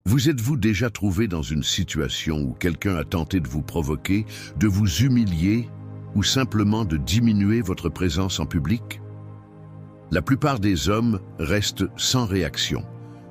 Vous êtes-vous déjà trouvé dans une situation où quelqu'un a tenté de vous provoquer, de vous humilier ou simplement de diminuer votre présence en public? La plupart des hommes restent sans réaction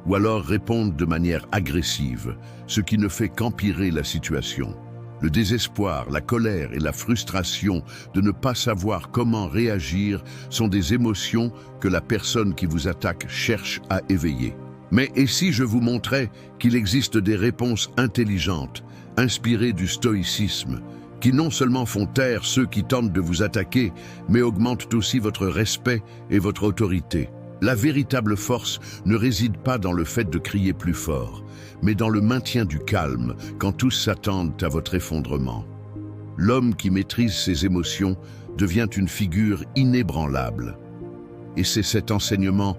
ou alors répondent de manière agressive, ce qui ne fait qu'empirer la situation. Le désespoir, la colère et la frustration de ne pas savoir comment réagir sont des émotions que la personne qui vous attaque cherche à éveiller. Mais et si je vous montrais qu'il existe des réponses intelligentes, inspirées du stoïcisme, qui non seulement font taire ceux qui tentent de vous attaquer, mais augmentent aussi votre respect et votre autorité? La véritable force ne réside pas dans le fait de crier plus fort, mais dans le maintien du calme quand tous s'attendent à votre effondrement. L'homme qui maîtrise ses émotions devient une figure inébranlable. Et c'est cet enseignement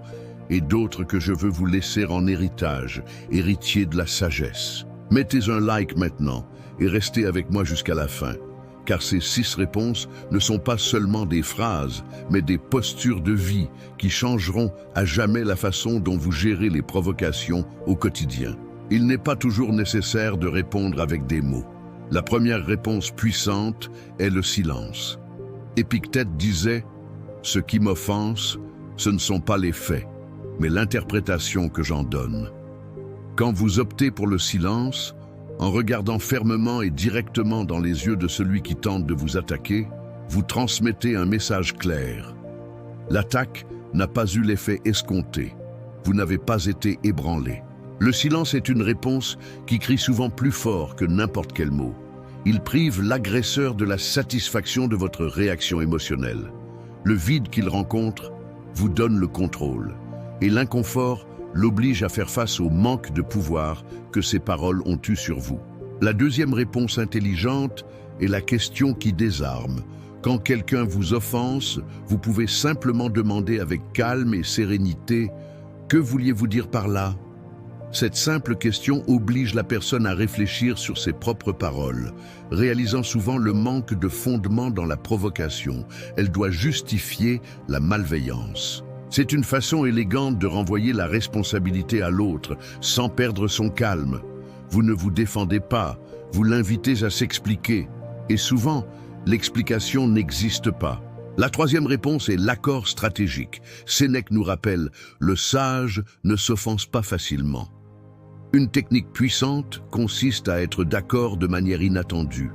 et d'autres que je veux vous laisser en héritage, héritier de la sagesse. Mettez un like maintenant et restez avec moi jusqu'à la fin, car ces 6 réponses ne sont pas seulement des phrases, mais des postures de vie qui changeront à jamais la façon dont vous gérez les provocations au quotidien. Il n'est pas toujours nécessaire de répondre avec des mots. La première réponse puissante est le silence. Épictète disait « Ce qui m'offense, ce ne sont pas les faits, mais l'interprétation que j'en donne. » Quand vous optez pour le silence, en regardant fermement et directement dans les yeux de celui qui tente de vous attaquer, vous transmettez un message clair. L'attaque n'a pas eu l'effet escompté. Vous n'avez pas été ébranlé. Le silence est une réponse qui crie souvent plus fort que n'importe quel mot. Il prive l'agresseur de la satisfaction de votre réaction émotionnelle. Le vide qu'il rencontre vous donne le contrôle, et l'inconfort l'oblige à faire face au manque de pouvoir que ces paroles ont eu sur vous. La deuxième réponse intelligente est la question qui désarme. Quand quelqu'un vous offense, vous pouvez simplement demander avec calme et sérénité « Que vouliez-vous dire par là ?» Cette simple question oblige la personne à réfléchir sur ses propres paroles, réalisant souvent le manque de fondement dans la provocation. Elle doit justifier la malveillance. C'est une façon élégante de renvoyer la responsabilité à l'autre, sans perdre son calme. Vous ne vous défendez pas, vous l'invitez à s'expliquer. Et souvent, l'explication n'existe pas. La troisième réponse est l'accord stratégique. Sénèque nous rappelle « Le sage ne s'offense pas facilement ». Une technique puissante consiste à être d'accord de manière inattendue.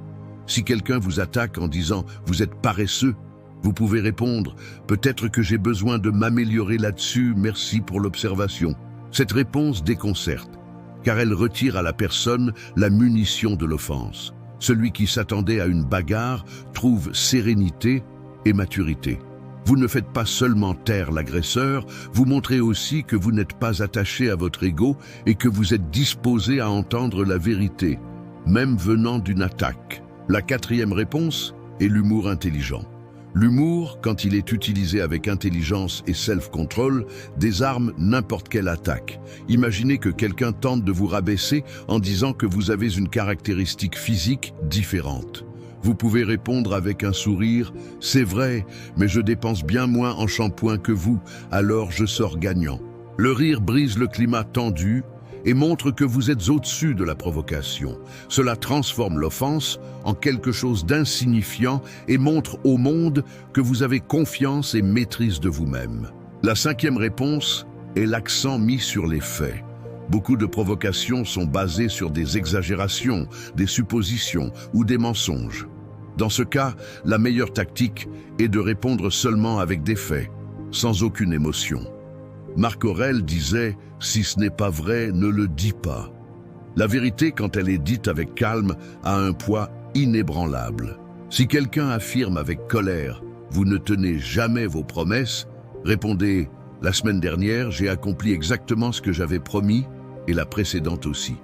Si quelqu'un vous attaque en disant « Vous êtes paresseux », vous pouvez répondre « Peut-être que j'ai besoin de m'améliorer là-dessus, merci pour l'observation ». Cette réponse déconcerte, car elle retire à la personne la munition de l'offense. Celui qui s'attendait à une bagarre trouve sérénité et maturité. Vous ne faites pas seulement taire l'agresseur, vous montrez aussi que vous n'êtes pas attaché à votre ego et que vous êtes disposé à entendre la vérité, même venant d'une attaque. La quatrième réponse est l'humour intelligent. L'humour, quand il est utilisé avec intelligence et self-control, désarme n'importe quelle attaque. Imaginez que quelqu'un tente de vous rabaisser en disant que vous avez une caractéristique physique différente. Vous pouvez répondre avec un sourire « C'est vrai, mais je dépense bien moins en shampoing que vous, alors je sors gagnant ». Le rire brise le climat tendu et montre que vous êtes au-dessus de la provocation. Cela transforme l'offense en quelque chose d'insignifiant et montre au monde que vous avez confiance et maîtrise de vous-même. La cinquième réponse est l'accent mis sur les faits. Beaucoup de provocations sont basées sur des exagérations, des suppositions ou des mensonges. Dans ce cas, la meilleure tactique est de répondre seulement avec des faits, sans aucune émotion. Marc Aurèle disait « Si ce n'est pas vrai, ne le dis pas ». La vérité, quand elle est dite avec calme, a un poids inébranlable. Si quelqu'un affirme avec colère « Vous ne tenez jamais vos promesses », répondez « La semaine dernière, j'ai accompli exactement ce que j'avais promis et la précédente aussi ».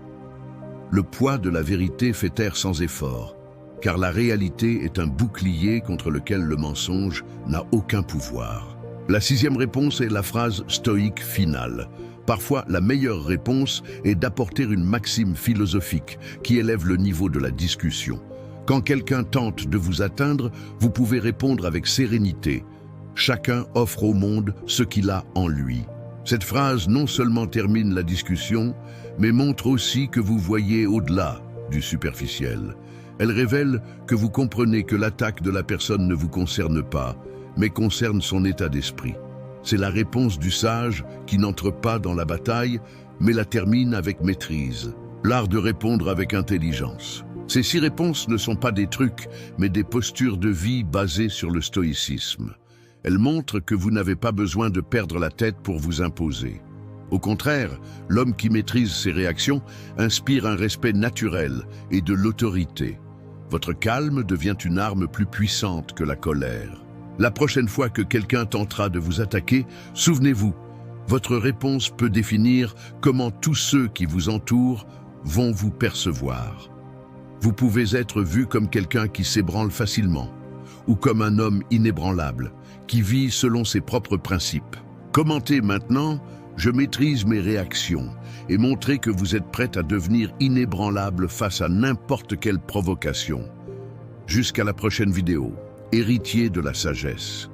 Le poids de la vérité fait taire sans effort, car la réalité est un bouclier contre lequel le mensonge n'a aucun pouvoir. La sixième réponse est la phrase stoïque finale. Parfois, la meilleure réponse est d'apporter une maxime philosophique qui élève le niveau de la discussion. Quand quelqu'un tente de vous atteindre, vous pouvez répondre avec sérénité. Chacun offre au monde ce qu'il a en lui. Cette phrase non seulement termine la discussion, mais montre aussi que vous voyez au-delà du superficiel. Elle révèle que vous comprenez que l'attaque de la personne ne vous concerne pas, mais concerne son état d'esprit. C'est la réponse du sage qui n'entre pas dans la bataille, mais la termine avec maîtrise. L'art de répondre avec intelligence. Ces 6 réponses ne sont pas des trucs, mais des postures de vie basées sur le stoïcisme. Elles montrent que vous n'avez pas besoin de perdre la tête pour vous imposer. Au contraire, l'homme qui maîtrise ses réactions inspire un respect naturel et de l'autorité. Votre calme devient une arme plus puissante que la colère. La prochaine fois que quelqu'un tentera de vous attaquer, souvenez-vous, votre réponse peut définir comment tous ceux qui vous entourent vont vous percevoir. Vous pouvez être vu comme quelqu'un qui s'ébranle facilement, ou comme un homme inébranlable, qui vit selon ses propres principes. Commentez maintenant « Je maîtrise mes réactions » et montrez que vous êtes prête à devenir inébranlable face à n'importe quelle provocation. Jusqu'à la prochaine vidéo, héritier de la sagesse.